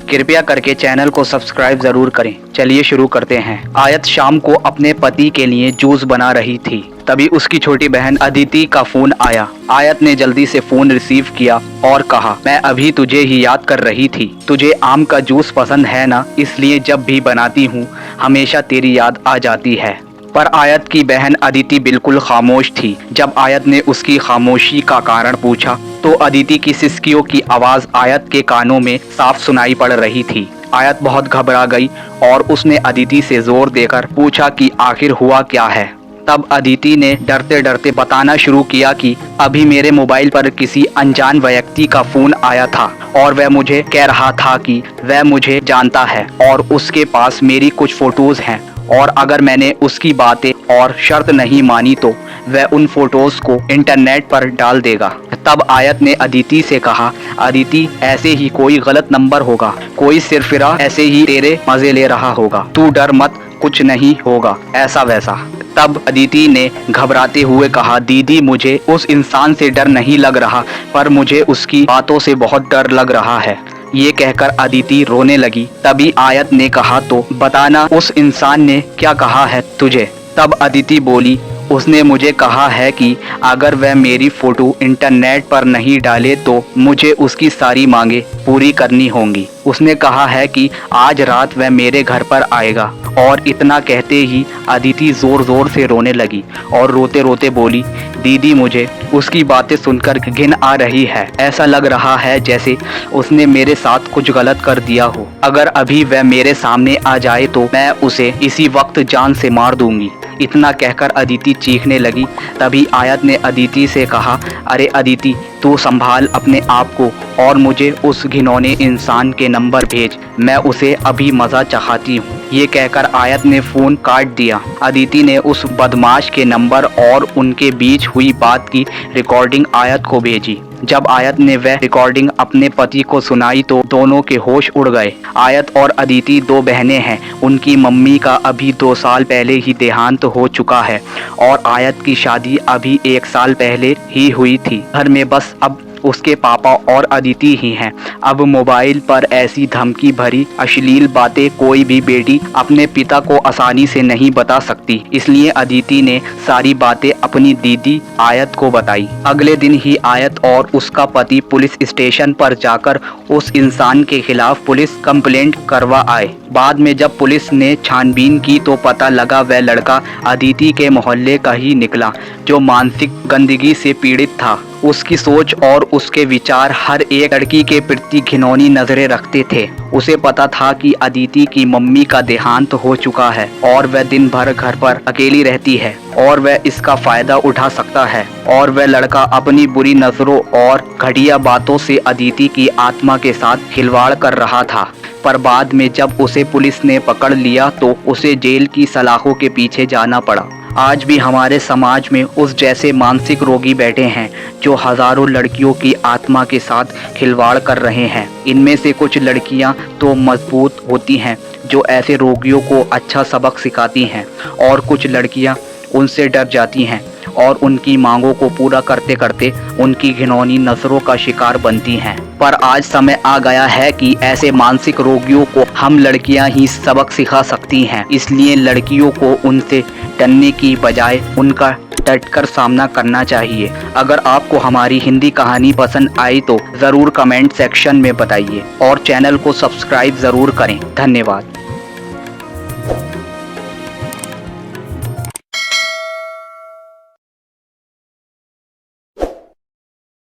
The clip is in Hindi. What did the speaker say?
कृपया करके चैनल को सब्सक्राइब जरूर करें। चलिए शुरू करते हैं। आयत शाम को अपने पति के लिए जूस बना रही थी, तभी उसकी छोटी बहन अदिति का फोन आया। आयत ने जल्दी से फोन रिसीव किया और कहा, मैं अभी तुझे ही याद कर रही थी। तुझे आम का जूस पसंद है ना, इसलिए जब भी बनाती हूँ हमेशा तेरी याद आ जाती है। पर आयत की बहन अदिति बिल्कुल खामोश थी। जब आयत ने उसकी खामोशी का कारण पूछा तो अदिति की सिसकियों की आवाज आयत के कानों में साफ सुनाई पड़ रही थी। आयत बहुत घबरा गई और उसने अदिति से जोर देकर पूछा कि आखिर हुआ क्या है। तब अदिति ने डरते डरते बताना शुरू किया कि अभी मेरे मोबाइल पर किसी अनजान व्यक्ति का फोन आया था और वह मुझे कह रहा था कि वह मुझे जानता है और उसके पास मेरी कुछ फोटोज हैं और अगर मैंने उसकी बातें और शर्त नहीं मानी तो वह उन फोटोज को इंटरनेट पर डाल देगा। तब आयत ने अदिति से कहा, अदिति ऐसे ही कोई गलत नंबर होगा, कोई सिरफिरा ऐसे ही तेरे मजे ले रहा होगा, तू डर मत, कुछ नहीं होगा ऐसा वैसा। तब अदिति ने घबराते हुए कहा, दीदी मुझे उस इंसान से डर नहीं लग रहा, पर मुझे उसकी बातों से बहुत डर लग रहा है। ये कहकर अदिति रोने लगी। तभी आयत ने कहा, तो बताना उस इंसान ने क्या कहा है तुझे। तब अदिति बोली, उसने मुझे कहा है कि अगर वह मेरी फोटो इंटरनेट पर नहीं डाले तो मुझे उसकी सारी मांगे पूरी करनी होंगी। उसने कहा है कि आज रात वह मेरे घर पर आएगा। और इतना कहते ही अदिति जोर जोर से रोने लगी और रोते रोते बोली, दीदी मुझे उसकी बातें सुनकर घिन आ रही है। ऐसा लग रहा है जैसे उसने मेरे साथ कुछ गलत कर दिया हो। अगर अभी वह मेरे सामने आ जाए तो मैं उसे इसी वक्त जान से मार दूंगी। इतना कहकर अदिति चीखने लगी। तभी आयत ने अदिति से कहा, अरे अदिति तू संभाल अपने आप को और मुझे उस घिनौने इंसान के नंबर भेज, मैं उसे अभी मजा चाहती हूँ। ये कहकर आयत ने फोन काट दिया। अदिति ने उस बदमाश के नंबर और उनके बीच हुई बात की रिकॉर्डिंग आयत को भेजी। जब आयत ने वह रिकॉर्डिंग अपने पति को सुनाई तो दोनों के होश उड़ गए। आयत और अदिति दो बहनें हैं। उनकी मम्मी का अभी 2 साल पहले ही देहांत हो चुका है और आयत की शादी अभी 1 साल पहले ही हुई थी। घर में बस अब उसके पापा और अदिति ही हैं। अब मोबाइल पर ऐसी धमकी भरी अश्लील बातें कोई भी बेटी अपने पिता को आसानी से नहीं बता सकती, इसलिए अदिति ने सारी बातें अपनी दीदी आयत को बताई। अगले दिन ही आयत और उसका पति पुलिस स्टेशन पर जाकर उस इंसान के खिलाफ पुलिस कंप्लेंट करवा आए। बाद में जब पुलिस ने छानबीन की तो पता लगा वह लड़का अदिति के मोहल्ले का ही निकला जो मानसिक गंदगी से पीड़ित था। उसकी सोच और उसके विचार हर एक लड़की के प्रति घिनौनी नजरें रखते थे। उसे पता था कि अदिति की मम्मी का देहांत हो चुका है और वह दिन भर घर पर अकेली रहती है और वह इसका फायदा उठा सकता है। और वह लड़का अपनी बुरी नजरों और घटिया बातों से अदिति की आत्मा के साथ खिलवाड़ कर रहा था। पर बाद में जब उसे पुलिस ने पकड़ लिया तो उसे जेल की सलाखों के पीछे जाना पड़ा। आज भी हमारे समाज में उस जैसे मानसिक रोगी बैठे हैं जो हजारों लड़कियों की आत्मा के साथ खिलवाड़ कर रहे हैं। इनमें से कुछ लड़कियां तो मजबूत होती हैं जो ऐसे रोगियों को अच्छा सबक सिखाती हैं और कुछ लड़कियां उनसे डर जाती हैं और उनकी मांगों को पूरा करते करते उनकी घिनौनी नजरों का शिकार बनती हैं। पर आज समय आ गया है कि ऐसे मानसिक रोगियों को हम लड़कियां ही सबक सिखा सकती हैं। इसलिए लड़कियों को उनसे डरने की बजाय उनका डटकर सामना करना चाहिए। अगर आपको हमारी हिंदी कहानी पसंद आई तो ज़रूर कमेंट सेक्शन में बताइए और चैनल को सब्सक्राइब ज़रूर करें। धन्यवाद।